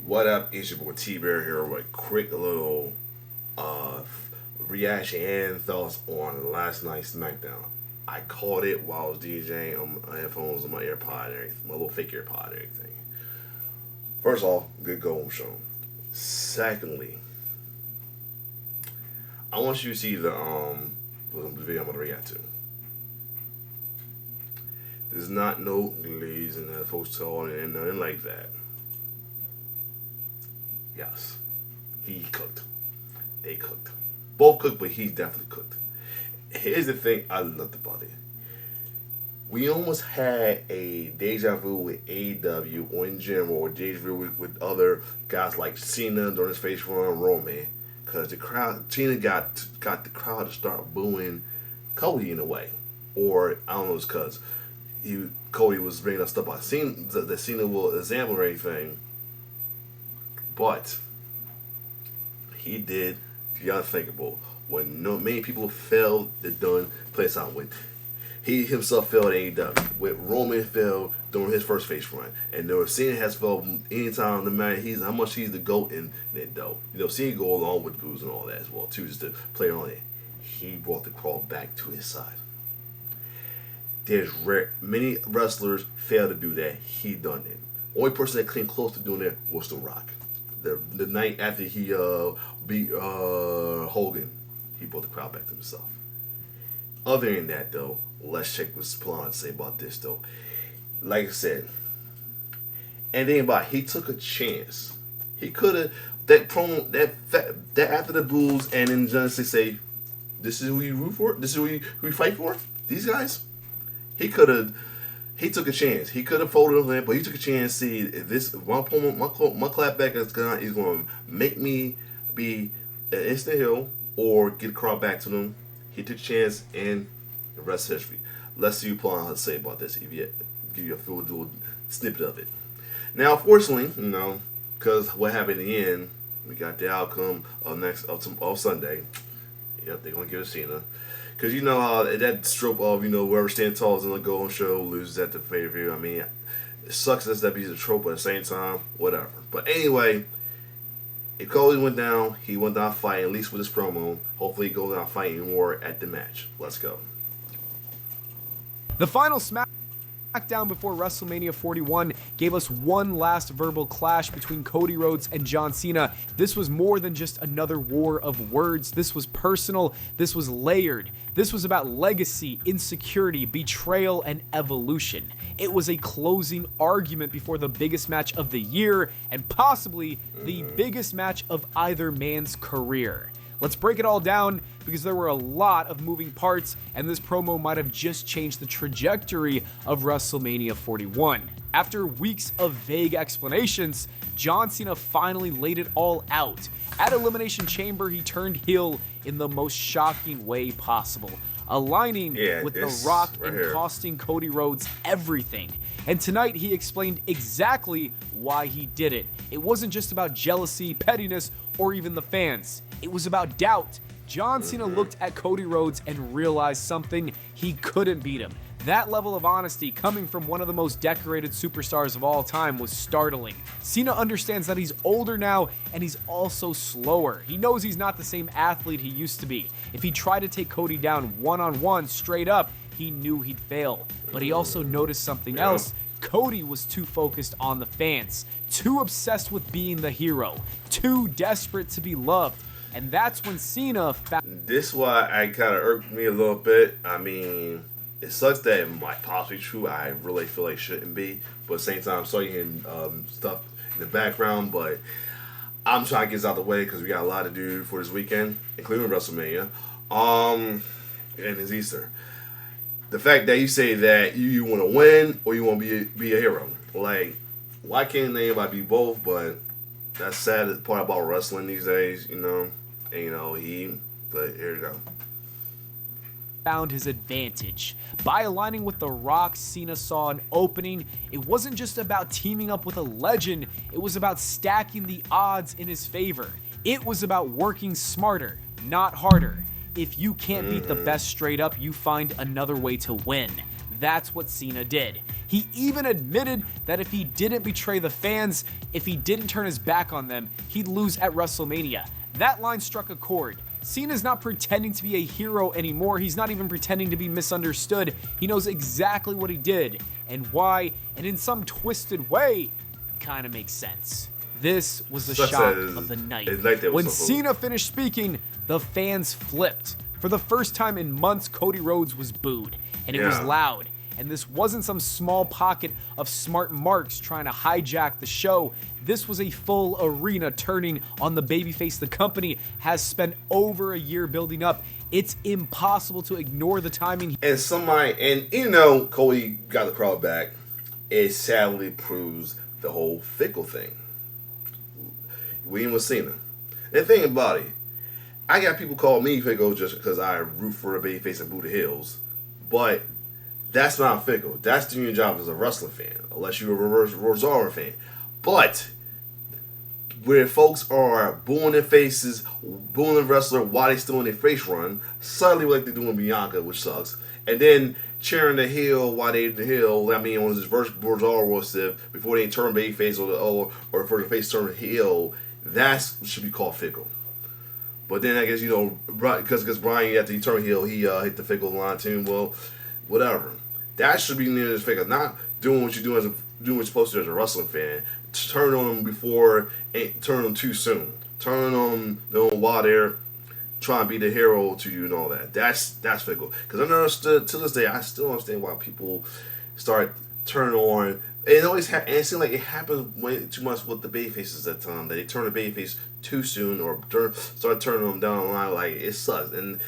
What up? It's your boy T Bear here with a quick little uh, reaction and thoughts on last night's SmackDown. I caught it while I was DJing on my headphones, on my AirPod, and everything, my little fake AirPod, and everything. First off, good go show. Secondly, I want you to see the video I'm gonna react to. There's not no ladies and folks talking and nothing like that. Yes, he cooked. They cooked. Both cooked, but he definitely cooked. Here's the thing I loved about it. We almost had a deja vu with AEW or in general, or deja vu with other guys like Cena during his face run, Roman, because the crowd, Cena got the crowd to start booing Cody in a way, or I don't know, it's because Cody was bringing up stuff about Cena, that Cena will examine or anything. But he did the unthinkable. When many people failed the done place out with. He himself failed at AEW. With Roman failed during his first face run. And Cena has failed anytime, no matter how much he's the GOAT in it though. Cena go along with the booze and all that as well too, just to play on it. He brought the crowd back to his side. Many wrestlers fail to do that. He done it. Only person that came close to doing that was The Rock. The night after he beat Hogan, he brought the crowd back to himself. Other than that, though, let's check what Pllana to say about this, though. Like I said, and then about he took a chance. He could have that promo that after the Bulls and then just say, "This is who you root for. This is who you fight for." These guys, he could have. He took a chance. He could have folded on that, but he took a chance. See, if this my clapback is going to make me be an instant heel or get a crowd back to them. He took a chance, and the rest is history. Let's see what Pllana has to say about this. If you give you a little snippet of it. Now, unfortunately, because what happened in the end, we got the outcome of Sunday. Yep, they're gonna give it Cena. Because you know how that trope of, whoever stands tall is in the golden show loses at the pay-per-view. I mean, it sucks that be a trope, but at the same time, whatever. But anyway, if Cody went down, he went down fighting, at least with his promo. Hopefully he goes down fighting more at the match. Let's go. The final SmackDown before WrestleMania 41 gave us one last verbal clash between Cody Rhodes and John Cena. This was more than just another war of words. This was personal. This was layered. This was about legacy, insecurity, betrayal, and evolution. It was a closing argument before the biggest match of the year and possibly the biggest match of either man's career. Let's break it all down because there were a lot of moving parts and this promo might have just changed the trajectory of WrestleMania 41. After weeks of vague explanations, John Cena finally laid it all out. At Elimination Chamber, he turned heel in the most shocking way possible, aligning with The Rock and costing Cody Rhodes everything. And tonight he explained exactly why he did it. It wasn't just about jealousy, pettiness, or even the fans. It was about doubt. John Cena looked at Cody Rhodes and realized something: he couldn't beat him. That level of honesty coming from one of the most decorated superstars of all time was startling. Cena understands that he's older now and he's also slower. He knows he's not the same athlete he used to be. If he tried to take Cody down one-on-one straight up, he knew he'd fail. But he also noticed something else. Cody was too focused on the fans, too obsessed with being the hero, too desperate to be loved. And that's when Cena found... This why I kind of irked me a little bit. I mean, it sucks that it might possibly be true. I really feel like it shouldn't be. But at the same time, I'm starting hearing stuff in the background. But I'm trying to get this out of the way because we got a lot to do for this weekend, including WrestleMania. And it's Easter. The fact that you say that you want to win or you want to be a hero. Like, why can't anybody be both? But that's sad part about wrestling these days, And, but here you go. Found his advantage. By aligning with The Rock, Cena saw an opening. It wasn't just about teaming up with a legend, it was about stacking the odds in his favor. It was about working smarter, not harder. If you can't beat the best straight up, you find another way to win. that's what Cena did. He even admitted that if he didn't betray the fans, if he didn't turn his back on them, he'd lose at WrestleMania. That line struck a chord. Cena's not pretending to be a hero anymore. He's not even pretending to be misunderstood. He knows exactly what he did and why, and in some twisted way, kind of makes sense. This was the shock of the night. When Cena finished speaking, the fans flipped. For the first time in months, Cody Rhodes was booed, and it was loud. And this wasn't some small pocket of smart marks trying to hijack the show. This was a full arena turning on the babyface the company has spent over a year building up. It's impossible to ignore the timing. And Cody got the crowd back. It sadly proves the whole fickle thing. William with Cena. And think about it. I got people call me fickle just because I root for a babyface and boo the heels. But that's not fickle. That's doing your job as a wrestling fan, unless you're a reverse Rosara fan. But where folks are booing their faces, booing the wrestler while they still in their face run, suddenly like they're doing Bianca, which sucks, and then cheering the heel while they the heel. I mean, on this reverse Rosara stuff before they turn babyface or for the face turn heel, that should be called fickle. But then I guess because Brian after he turned heel, he hit the fickle line too. Well, whatever. That should be near this figure. Not doing what you're doing doing what you're supposed to do as a wrestling fan. Turn on them before, ain't turn them too soon. Turn on them while they're trying to be the hero to you and all that. That's fickle. Because I understood to this day, I still understand why people start turning on. It always and it seems like it happens way too much with the babyfaces at the time. That they turn the babyface too soon or start turning them down the line. Like, it sucks. And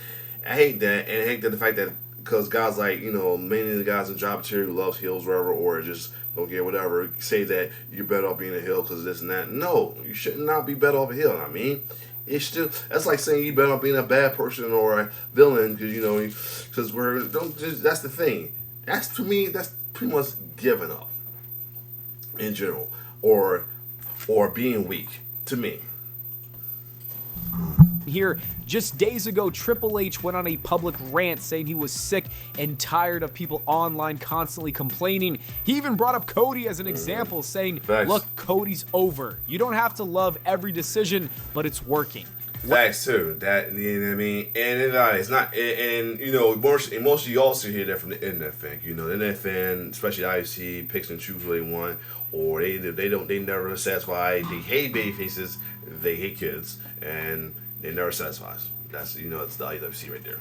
I hate that. And I hate that the fact that because guys like, many of the guys in job material who loves heels, whatever, or just don't care, whatever, say that you're better off being a heel because this and that. No, you should not be better off a heel. I mean, it's still, that's like saying you better off being a bad person or a villain because that's the thing. That's, to me, that's pretty much giving up in general or being weak to me. Here, just days ago, Triple H went on a public rant saying he was sick and tired of people online constantly complaining. He even brought up Cody as an example, saying, look, Cody's over. You don't have to love every decision, but it's working. Facts too. That, you know what I mean? And it's not, most of you also hear that from the internet fan. The internet fan, especially IC, picks and choose what they want, or they never satisfy. They hate baby faces, they hate kids, and it never satisfies. That's, it's the IWC right there.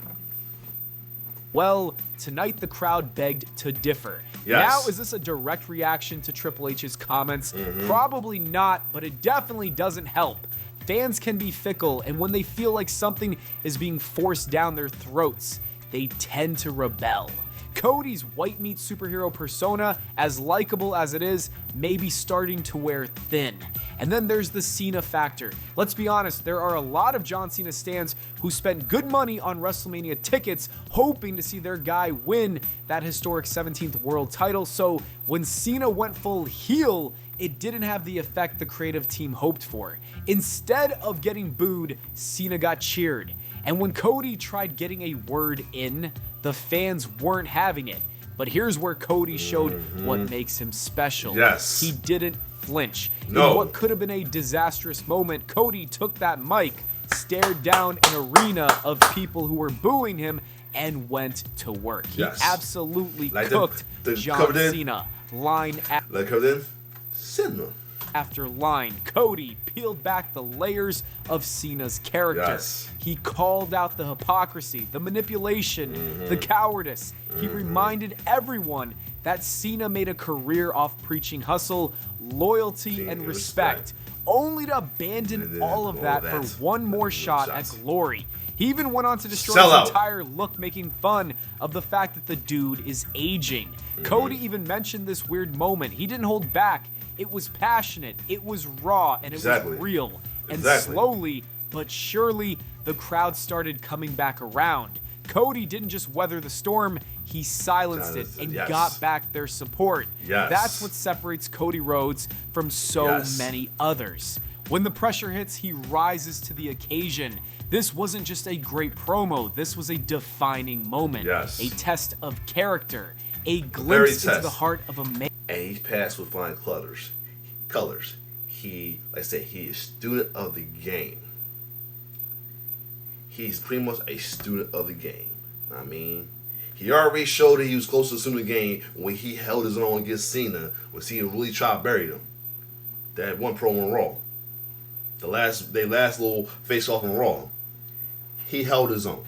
Well, tonight the crowd begged to differ. Yes. Now, is this a direct reaction to Triple H's comments? Probably not, but it definitely doesn't help. Fans can be fickle, and when they feel like something is being forced down their throats, they tend to rebel. Cody's white meat superhero persona, as likable as it is, may be starting to wear thin. And then there's the Cena factor. Let's be honest, there are a lot of John Cena stans who spent good money on WrestleMania tickets hoping to see their guy win that historic 17th world title. So when Cena went full heel, it didn't have the effect the creative team hoped for. Instead of getting booed, Cena got cheered. And when Cody tried getting a word in, the fans weren't having it. But here's where Cody showed what makes him special. Yes. He didn't flinch. No. In what could have been a disastrous moment, Cody took that mic, stared down an arena of people who were booing him, and went to work. He absolutely cooked John Cena. Line after line. Cody peeled back the layers of Cena's character. Yes. He called out the hypocrisy, the manipulation, the cowardice. He reminded everyone that Cena made a career off preaching hustle, loyalty, and respect, only to abandon all of that for one more shot at glory. He even went on to destroy his entire look, making fun of the fact that the dude is aging. Cody even mentioned this weird moment. He didn't hold back. It was passionate, it was raw, and it was real. And slowly but surely, the crowd started coming back around. Cody didn't just weather the storm, he silenced it and got back their support. That's what separates Cody Rhodes from so many others. When the pressure hits, he rises to the occasion. This wasn't just a great promo, this was a defining moment, a test of character. A glimpse into the heart of a man. And he's passed with flying colors. He, like I said, he is student of the game. He's pretty much a student of the game. I mean, he already showed that he was close to the student of the game when he held his own against Cena, when Cena really tried to bury him. That one promo on Raw. They last little face-off on Raw. He held his own.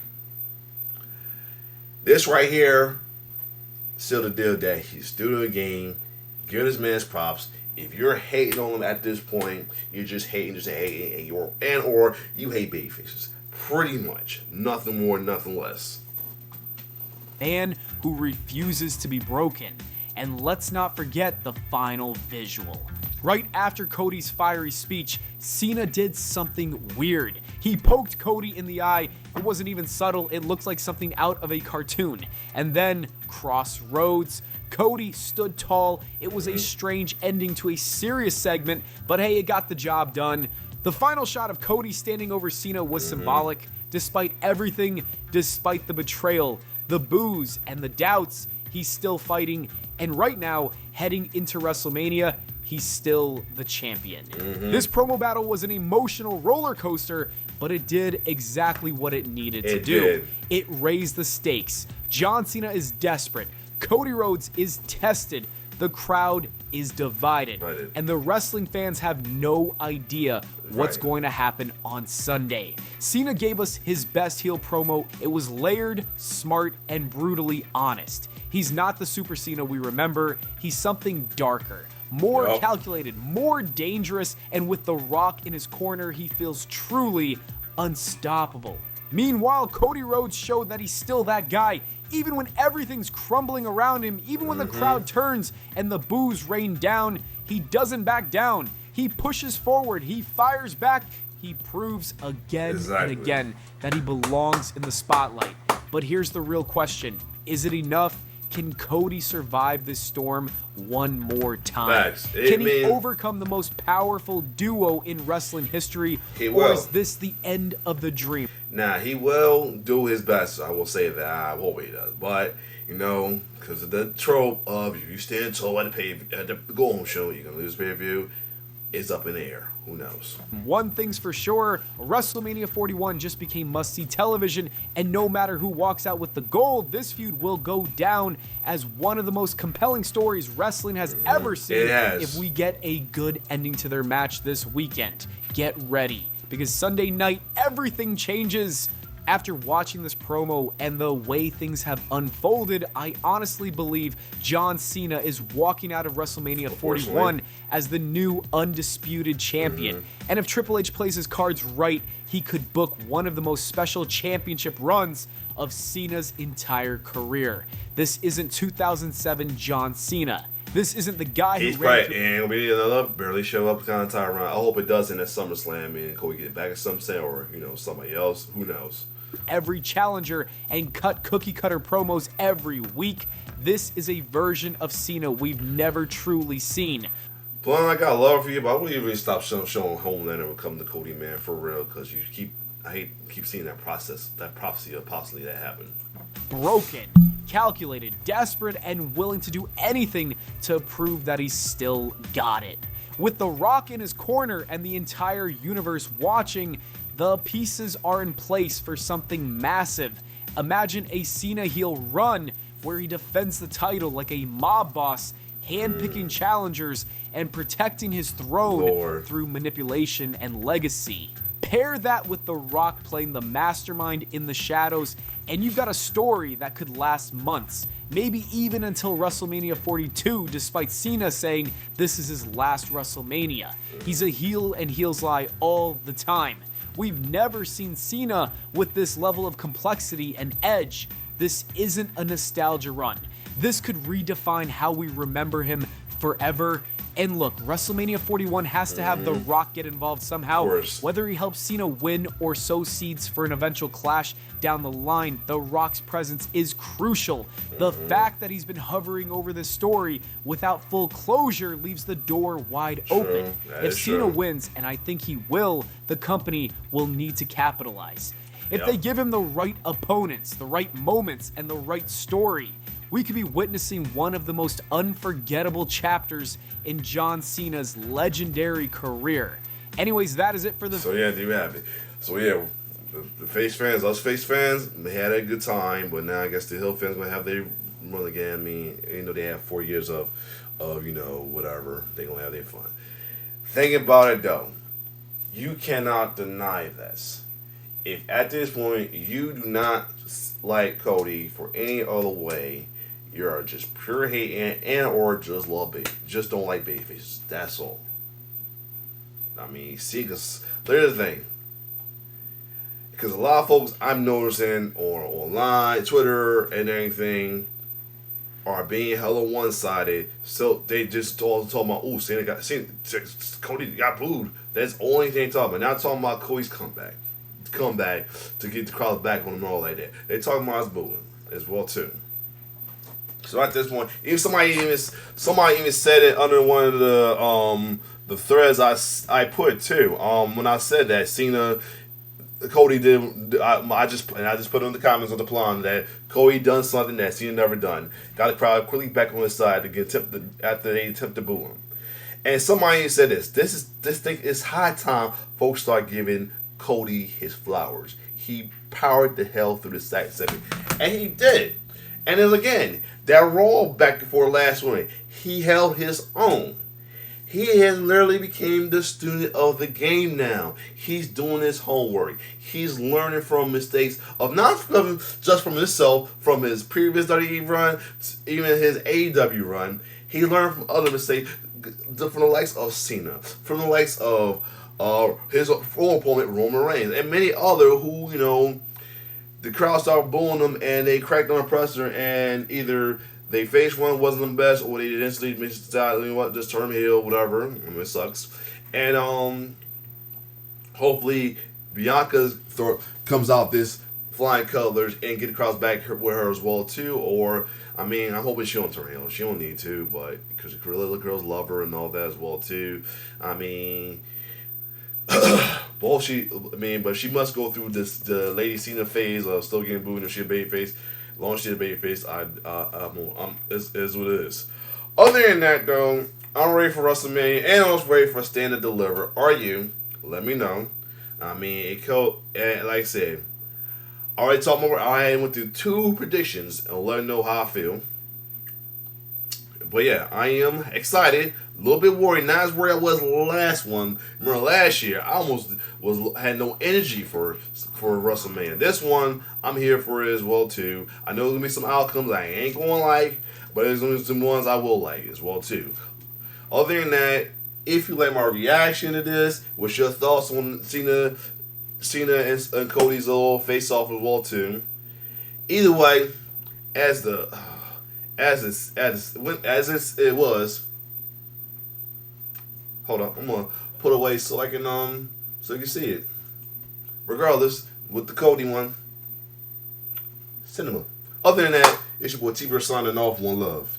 This right here, still the deal that he's student of the game. Give this man's props. If you're hating on him at this point, you're just hating, or you hate babyfaces. Pretty much. Nothing more, nothing less. Man who refuses to be broken. And let's not forget the final visual. Right after Cody's fiery speech, Cena did something weird. He poked Cody in the eye. It wasn't even subtle. It looked like something out of a cartoon. And then, cross Rhodes. Cody stood tall. It was a strange ending to a serious segment, but hey, it got the job done. The final shot of Cody standing over Cena was symbolic. Despite everything, despite the betrayal, the boos, and the doubts, he's still fighting. And right now, heading into WrestleMania, he's still the champion. This promo battle was an emotional roller coaster, but it did exactly what it needed to do. It raised the stakes. John Cena is desperate. Cody Rhodes is tested. The crowd is divided. And the wrestling fans have no idea what's going to happen on Sunday. Cena gave us his best heel promo. It was layered, smart, and brutally honest. He's not the Super Cena we remember. He's something darker, more calculated, more dangerous, and with The Rock in his corner, he feels truly unstoppable. Meanwhile, Cody Rhodes showed that he's still that guy. Even when everything's crumbling around him, even when the crowd turns and the boos rain down, he doesn't back down. He pushes forward. He fires back. He proves again and again that he belongs in the spotlight. But here's the real question. Is it enough? Can Cody survive this storm one more time? Can he overcome the most powerful duo in wrestling history? Or is this the end of the dream? Nah, he will do his best. I will say that. I hope he does. But, because of the trope of you stand tall at the go-home show, you're going to lose pay-per-view, it's up in the air. Who knows? One thing's for sure, WrestleMania 41 just became must-see television, and no matter who walks out with the gold, this feud will go down as one of the most compelling stories wrestling has ever seen if we get a good ending to their match this weekend. Get ready, because Sunday night, everything changes. After watching this promo and the way things have unfolded, I honestly believe John Cena is walking out of WrestleMania 41 as the new undisputed champion. And if Triple H plays his cards right, he could book one of the most special championship runs of Cena's entire career. This isn't 2007 John Cena. This isn't the guy who ran. And we barely show up kind of time around. I hope it does in that SummerSlam and Cody get back at SummerSlam or somebody else. Who knows? Every challenger and cut cookie cutter promos every week. This is a version of Cena we've never truly seen. Pllana, I got love for you, but I wouldn't even stop showing Homelander when come to Cody, man, for real, because I hate seeing that prophecy of possibly that happen. Broken, calculated, desperate, and willing to do anything to prove that he's still got it. With The Rock in his corner and the entire universe watching, the pieces are in place for something massive. Imagine a Cena heel run where he defends the title like a mob boss, handpicking challengers and protecting his throne through manipulation and legacy. Pair that with The Rock playing the mastermind in the shadows, and you've got a story that could last months, maybe even until WrestleMania 42, despite Cena saying this is his last WrestleMania. He's a heel and heels lie all the time. We've never seen Cena with this level of complexity and edge. This isn't a nostalgia run. This could redefine how we remember him forever. And look, WrestleMania 41 has to have The Rock get involved somehow. Whether he helps Cena win or sow seeds for an eventual clash down the line, The Rock's presence is crucial. The fact that he's been hovering over this story without full closure leaves the door wide open. If Cena wins, and I think he will, the company will need to capitalize. If they give him the right opponents, the right moments, and the right story, we could be witnessing one of the most unforgettable chapters in John Cena's legendary career. Anyways, that is it for the... So yeah, there you have it. So yeah, the face fans, us face fans, they had a good time, but now I guess the Hill fans gonna have their run again. I mean, you know, they have 4 years of you know, whatever. They gonna have their fun. Think about it though. You cannot deny this. If at this point you do not like Cody for any other way, you are just pure hate and or just love baby. Just don't like babyface. That's all. I mean, see, because there's the thing. Because a lot of folks I'm noticing online, Twitter, and everything are being hella one-sided. So they just talking about, oh, Cody got booed. That's the only thing they talking about. Not talking about Cody's comeback to get the crowd back on him and all like that. They talking about his booing as well too. So at this point, even somebody even said it under one of the threads I put too. When I said that Cena, Cody did, I just put it in the comments on the Pllana that Cody done something that Cena never done. Got the crowd quickly back on his side to get after they attempt to boo him. And somebody said this thing is high time folks start giving Cody his flowers. He powered the hell through the sack segment, and he did. And then again, that Raw back before last one, he held his own. He has literally became the student of the game now. He's doing his homework. He's learning from mistakes of not from just from himself, from his previous WWE run, even his AEW run. He learned from other mistakes, from the likes of Cena, from the likes of his former opponent Roman Reigns, and many other who, you know, the crowd started booing them and they cracked on a presser, and either they face one wasn't the best, or they instantly decided, you know what, just turn heel, whatever. I mean, it sucks. And hopefully Bianca comes out this flying colors and get the crowd back with her as well too. Or I mean, I'm hoping she don't turn heel. She don't need to, but because the little girls love her and all that as well too. I mean. But she must go through the Lady Cena phase of still getting booed if she's a babyface. As long as she's a babyface, is what it is. Other than that, though, I'm ready for WrestleMania and I'm ready for Stand and Deliver. Are you? Let me know. I mean, like I said, I went through 2 predictions and let me know how I feel. But yeah, I am excited. A little bit worried, not as worried I was last one. Remember last year, I almost had no energy for WrestleMania. This one, I'm here for it as well too. I know there's gonna be some outcomes I ain't gonna like, but there's gonna be some ones I will like as well too. Other than that, if you like my reaction to this, what's your thoughts on Cena and Cody's little face off as well too? Either way, as it was. Hold on, I'm gonna put away so I can so you can see it. Regardless, with the Cody one, cinema. Other than that, it's your boy T-Verse signing off. One love.